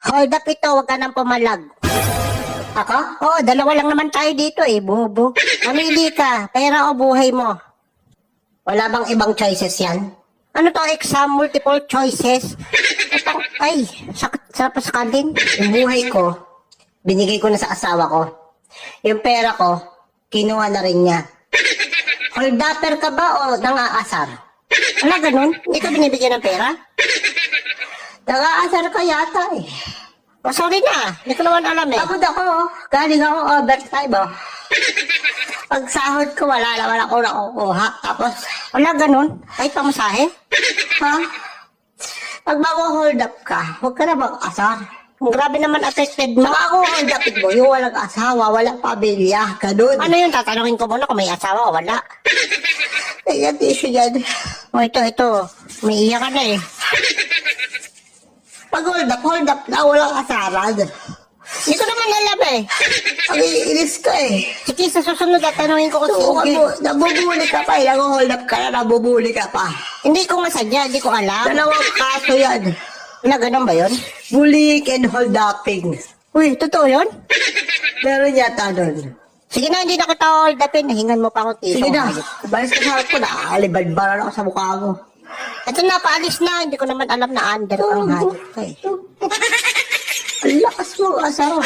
Hold up ito, wag ka nang pumalag. Ako? Oo, dalawa lang naman tayo dito eh, bobo. Mamili ka, pera o buhay mo. Wala bang ibang choices yan? Ano to, exam, multiple choices? Ay, sakit sa paskalin. Yung buhay ko, binigay ko na sa asawa ko. Yung pera ko, kinuha na rin niya. Hold upper ka ba o nang-aasar? Wala ganun? Hindi ka binibigyan ng pera? Nang-aasar ka yata eh. Oh, sorry na. Hindi ko naman alam eh. Pagod ako. Galing ako overtime oh. Pag sahod ko, wala naman ako nakukuha. Tapos, wala ganun. Ay, pamasahe. Ha? Pag mag-hold up ka, huwag ka na mag-asar. Grabe naman affected mo. Saka ako hold upin mo, yung walang asawa, walang pamilya, ganun. Ano yun? Tatanungin ko muna kung may asawa o wala. Ayan, issue yan. O, ito. May iyak ka na eh. Pag hold up na, walang asaran. Hindi ko naman alam eh. Ang iinis ka eh. Sige, sa susunod na tanungin ko kung sino. Nabubuli ka pa eh. Nag-hold up ka na, nabubuli ka pa. Hindi ko masadya, hindi ko alam. Dalawang kaso yan. Na ganun ba yun? Bullying and hold upping. Uy, totoo yun? Meron yata nun. Sige na, hindi na kita hold upin. Hingan mo pa ako tito. Sige na. Balis ka sa harap ko na. Alibadbaran ako sa mukha mo. Ito na, paalis na. Hindi ko naman alam na under ang hanip ka eh. Ang lakas mo, asaro.